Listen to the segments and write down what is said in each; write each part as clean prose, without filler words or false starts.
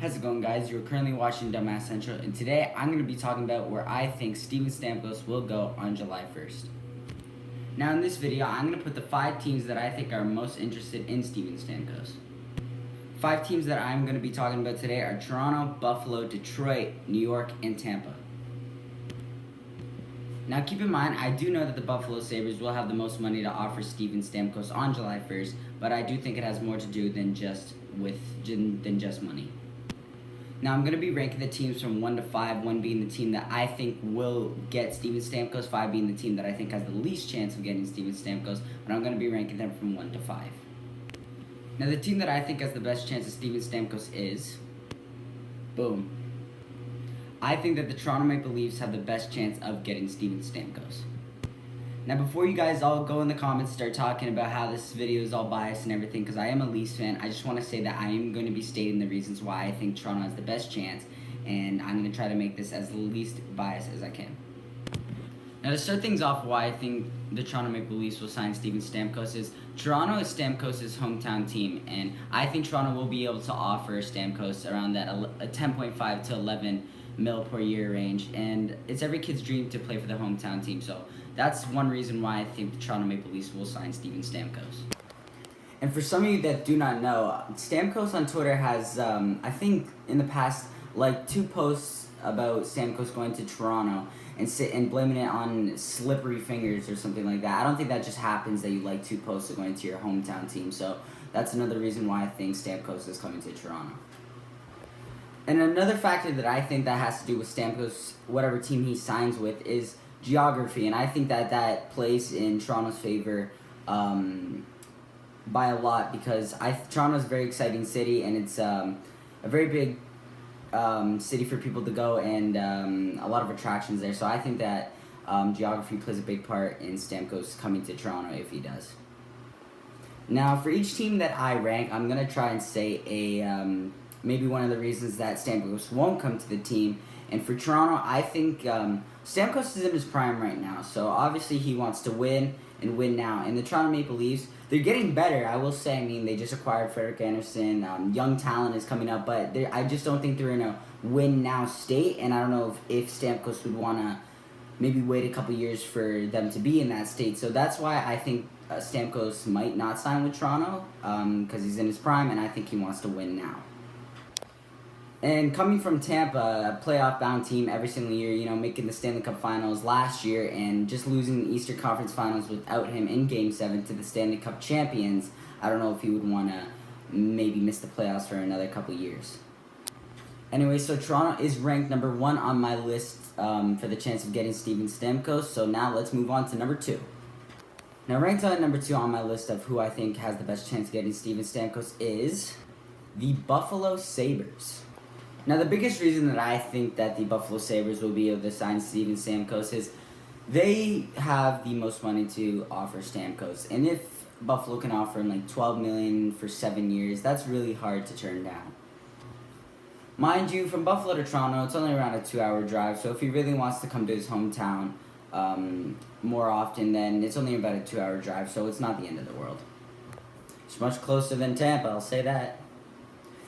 How's it going, guys? You're currently watching Dumbass Central, and today I'm going to be talking about where I think Steven Stamkos will go on July 1st. Now, in this video, I'm going to put the 5 teams that I think are most interested in Steven Stamkos. 5 teams that I'm going to be talking about today are Toronto, Buffalo, Detroit, New York, and Tampa. Now, keep in mind, I do know that the Buffalo Sabres will have the most money to offer Steven Stamkos on July 1st, but I do think it has more to do than just money. Now, I'm going to be ranking the teams from 1 to 5, 1 being the team that I think will get Steven Stamkos, 5 being the team that I think has the least chance of getting Steven Stamkos, but I'm going to be ranking them from 1 to 5. Now, the team that I think has the best chance of Steven Stamkos is, boom, I think that the Toronto Maple Leafs have the best chance of getting Steven Stamkos. Now, before you guys all go in the comments start talking about how this video is all biased and everything, because I am a Leafs fan, I just want to say that I am going to be stating the reasons why I think Toronto has the best chance, and I'm going to try to make this as least biased as I can. Now, to start things off, why I think the Toronto Maple Leafs will sign Steven Stamkos is Toronto is Stamkos' hometown team, and I think Toronto will be able to offer Stamkos around that a 10.5 to 11 mil per year range, and it's every kid's dream to play for the hometown team, so that's one reason why I think the Toronto Maple Leafs will sign Steven Stamkos. And for some of you that do not know, Stamkos on Twitter has, I think in the past, like 2 posts about Stamkos going to Toronto and blaming it on slippery fingers or something like that. I don't think that just happens that you like 2 posts of going to your hometown team, so that's another reason why I think Stamkos is coming to Toronto. And another factor that I think that has to do with Stamkos, whatever team he signs with, is geography, and I think that plays in Toronto's favor by a lot, because Toronto's a very exciting city, and it's a very big city for people to go, and a lot of attractions there, so I think that geography plays a big part in Stamkos coming to Toronto if he does. Now, for each team that I rank, I'm going to try and say maybe one of the reasons that Stamkos won't come to the team. And for Toronto, I think Stamkos is in his prime right now, so obviously he wants to win and win now. And the Toronto Maple Leafs, they're getting better, I will say. I mean, they just acquired Frederik Andersen. Young talent is coming up, but I just don't think they're in a win-now state, and I don't know if Stamkos would want to maybe wait a couple years for them to be in that state. So that's why I think Stamkos might not sign with Toronto, because he's in his prime, and I think he wants to win now. And coming from Tampa, a playoff-bound team every single year, making the Stanley Cup Finals last year and just losing the Eastern Conference Finals without him in Game 7 to the Stanley Cup champions, I don't know if he would want to maybe miss the playoffs for another couple years. Anyway, so Toronto is ranked number 1 on my list for the chance of getting Steven Stamkos, so now let's move on to number 2. Now, ranked on number 2 on my list of who I think has the best chance of getting Steven Stamkos is the Buffalo Sabres. Now, the biggest reason that I think that the Buffalo Sabres will be able to sign Steven Stamkos is they have the most money to offer Stamkos. And if Buffalo can offer him like $12 million for 7 years, that's really hard to turn down. Mind you, from Buffalo to Toronto, it's only around a 2-hour drive. So if he really wants to come to his hometown more often, then it's only about a 2-hour drive. So it's not the end of the world. It's much closer than Tampa, I'll say that.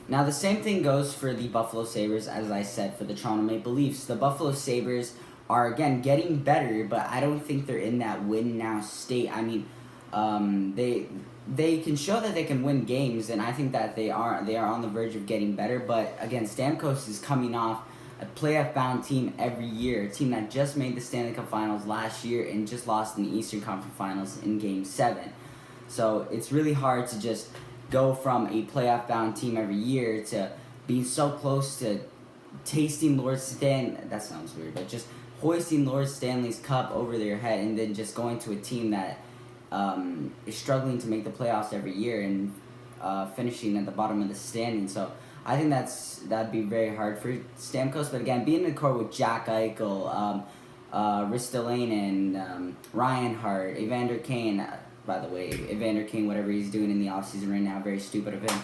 Now, the same thing goes for the Buffalo Sabres, as I said, for the Toronto Maple Leafs. The Buffalo Sabres are, again, getting better, but I don't think they're in that win-now state. I mean, they can show that they can win games, and I think that they are on the verge of getting better. But, again, Stamkos is coming off a playoff-bound team every year, a team that just made the Stanley Cup Finals last year and just lost in the Eastern Conference Finals in Game 7. So it's really hard to just go from a playoff-bound team every year to being so close to tasting that sounds weird, but just hoisting Lord Stanley's Cup over their head, and then just going to a team that is struggling to make the playoffs every year and finishing at the bottom of the standing. So I think that'd be very hard for Stamkos. But again, being in the core with Jack Eichel, Ristolainen, Ryan Hart, Evander Kane. By the way, Evander Kane, whatever he's doing in the offseason right now, very stupid of him.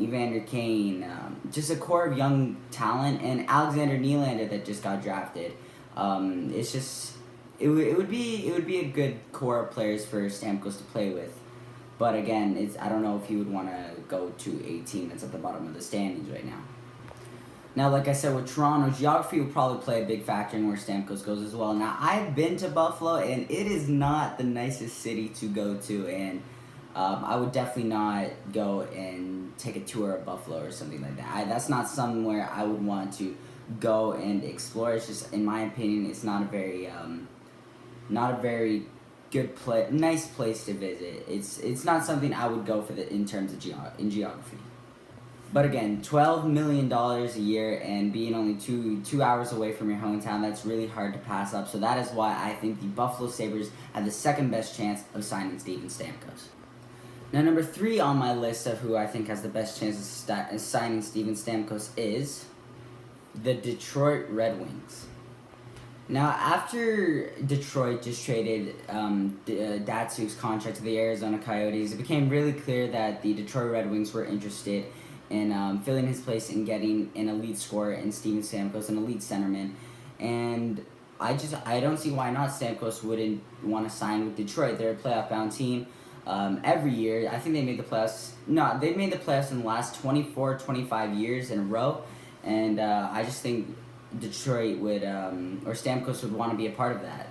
Evander Kane, just a core of young talent, and Alexander Nylander that just got drafted. It's just it would be a good core of players for Stamkos to play with. But again, I don't know if he would want to go to a team that's at the bottom of the standings right now. Now, like I said, with Toronto, geography will probably play a big factor in where Stamkos goes as well. Now, I've been to Buffalo, and it is not the nicest city to go to, and I would definitely not go and take a tour of Buffalo or something like that. That's not somewhere I would want to go and explore. It's just, in my opinion, it's not a very good nice place to visit. It's not something I would go for in terms of geography. But again, $12 million a year and being only two hours away from your hometown, that's really hard to pass up. So that is why I think the Buffalo Sabres have the second best chance of signing Steven Stamkos. Now, number 3 on my list of who I think has the best chance of signing Steven Stamkos is the Detroit Red Wings. Now, after Detroit just traded Datsuk's contract to the Arizona Coyotes, it became really clear that the Detroit Red Wings were interested in filling his place and getting an elite scorer in Steven Stamkos, an elite centerman. And I don't see why not. Stamkos wouldn't want to sign with Detroit. They're a playoff-bound team. Every year, I think they made the playoffs. No, they made the playoffs in the last 24, 25 years in a row. And I just think Detroit would, or Stamkos would want to be a part of that.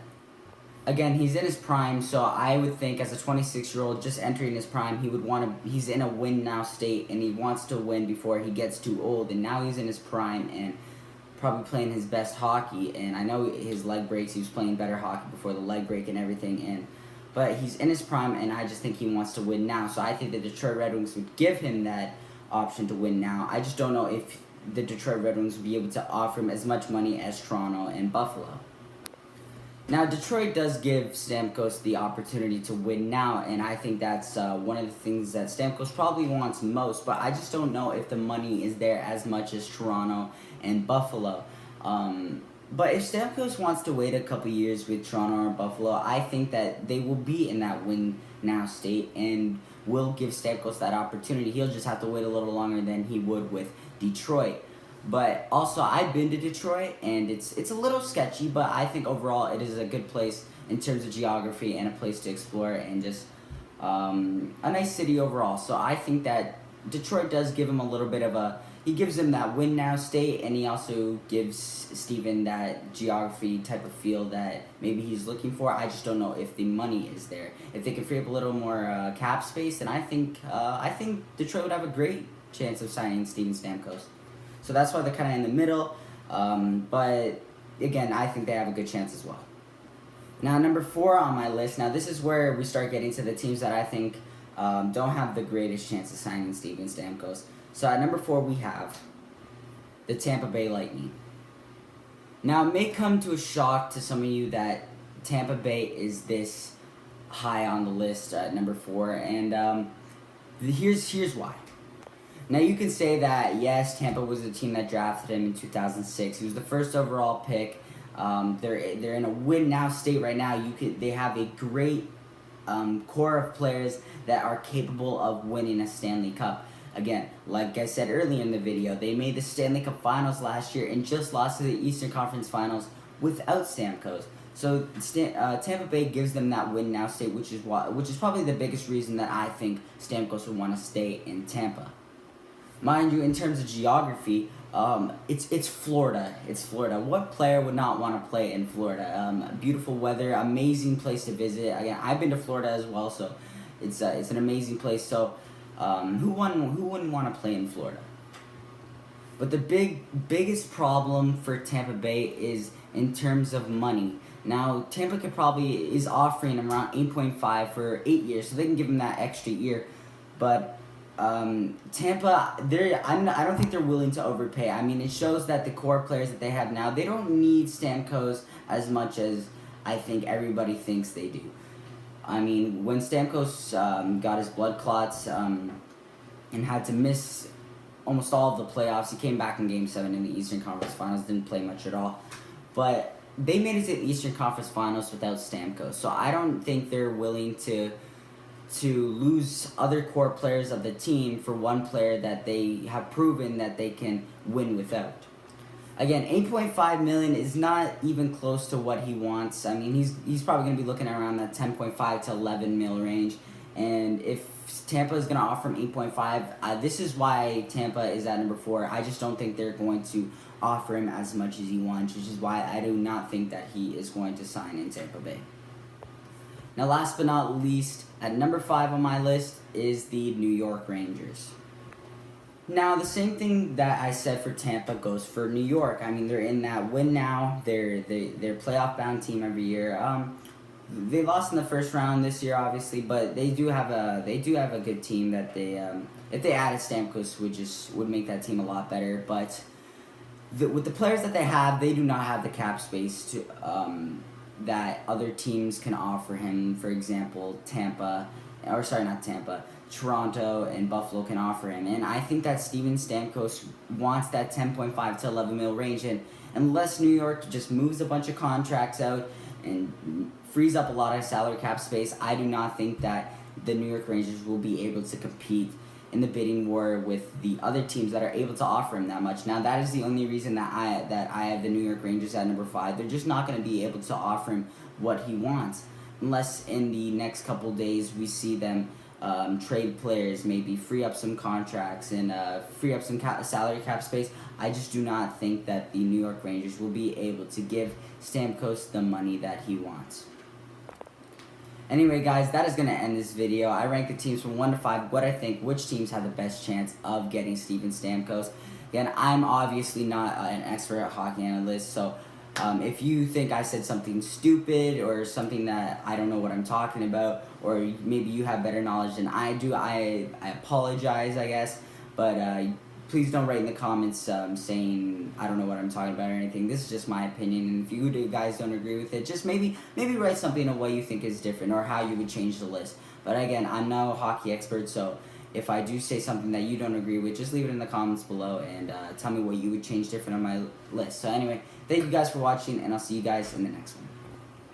Again, he's in his prime, so I would think as a 26-year-old just entering his prime, he's in a win-now state, and he wants to win before he gets too old, and now he's in his prime and probably playing his best hockey, and I know his leg breaks, he was playing better hockey before the leg break and everything, but he's in his prime, and I just think he wants to win now, so I think the Detroit Red Wings would give him that option to win now. I just don't know if the Detroit Red Wings would be able to offer him as much money as Toronto and Buffalo. Now, Detroit does give Stamkos the opportunity to win now, and I think that's one of the things that Stamkos probably wants most, but I just don't know if the money is there as much as Toronto and Buffalo. But if Stamkos wants to wait a couple years with Toronto or Buffalo, I think that they will be in that win-now state and will give Stamkos that opportunity. He'll just have to wait a little longer than he would with Detroit. But also, I've been to Detroit, and it's a little sketchy, but I think overall it is a good place in terms of geography and a place to explore and just a nice city overall. So I think that Detroit does give him a little bit of he gives him that win-now state, and he also gives Steven that geography type of feel that maybe he's looking for. I just don't know if the money is there. If they can free up a little more cap space, then I think Detroit would have a great chance of signing Steven Stamkos. So that's why they're kind of in the middle. But again, I think they have a good chance as well. Now, number 4 on my list. Now, this is where we start getting to the teams that I think don't have the greatest chance of signing Steven Stamkos. So at number 4, we have the Tampa Bay Lightning. Now, it may come to a shock to some of you that Tampa Bay is this high on the list at number 4. And here's why. Now, you can say that, yes, Tampa was the team that drafted him in 2006. He was the first overall pick. They're in a win-now state right now. They have a great core of players that are capable of winning a Stanley Cup. Again, like I said earlier in the video, they made the Stanley Cup Finals last year and just lost to the Eastern Conference Finals without Stamkos. So Tampa Bay gives them that win-now state, which is probably the biggest reason that I think Stamkos would want to stay in Tampa. Mind you, in terms of geography, it's Florida. It's Florida. What player would not want to play in Florida? Beautiful weather, amazing place to visit. Again, I've been to Florida as well, so it's an amazing place. So, who wouldn't want to play in Florida? But the biggest problem for Tampa Bay is in terms of money. Now, Tampa is offering him around 8.5 for 8 years, so they can give him that extra year, but. Tampa, I don't think they're willing to overpay. I mean, it shows that the core players that they have now, they don't need Stamkos as much as I think everybody thinks they do. I mean, when Stamkos got his blood clots and had to miss almost all of the playoffs, he came back in Game 7 in the Eastern Conference Finals, didn't play much at all. But they made it to the Eastern Conference Finals without Stamkos, so I don't think they're willing to lose other core players of the team for one player that they have proven that they can win without. Again, $8.5 million is not even close to what he wants. I mean, he's probably going to be looking around that $10.5 to $11 mil range. And if Tampa is going to offer him 8.5. This is why Tampa is at number 4. I just don't think they're going to offer him as much as he wants, which is why I do not think that he is going to sign in Tampa Bay. Now, last but not least, at number 5 on my list is the New York Rangers. Now, the same thing that I said for Tampa goes for New York. I mean, they're in that win now. They're playoff-bound team every year. They lost in the first round this year, obviously, but they do have a good team that they if they added Stamkos would make that team a lot better. But with the players that they have, they do not have the cap space to that other teams can offer him. For example, Toronto and Buffalo can offer him. And I think that Steven Stamkos wants that 10.5 to 11 mil range. And unless New York just moves a bunch of contracts out and frees up a lot of salary cap space, I do not think that the New York Rangers will be able to compete in the bidding war with the other teams that are able to offer him that much. Now, that is the only reason that I have the New York Rangers at number 5. They're just not going to be able to offer him what he wants unless in the next couple days we see them trade players, maybe free up some contracts and free up some salary cap space. I just do not think that the New York Rangers will be able to give Stamkos the money that he wants. Anyway, guys, that is going to end this video. I ranked the teams from 1 to 5, what I think, which teams have the best chance of getting Steven Stamkos. Again, I'm obviously not an expert hockey analyst, so if you think I said something stupid or something that I don't know what I'm talking about, or maybe you have better knowledge than I do, I apologize, I guess. But please don't write in the comments saying I don't know what I'm talking about or anything. This is just my opinion, and if you guys don't agree with it, just maybe write something on what you think is different or how you would change the list. But again, I'm no hockey expert, so if I do say something that you don't agree with, just leave it in the comments below and tell me what you would change different on my list. So anyway, thank you guys for watching, and I'll see you guys in the next one.